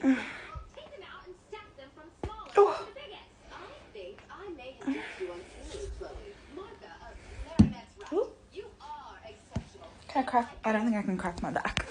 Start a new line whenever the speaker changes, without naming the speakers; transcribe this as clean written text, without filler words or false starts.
Oh. Can I crack? I don't think I can crack my back.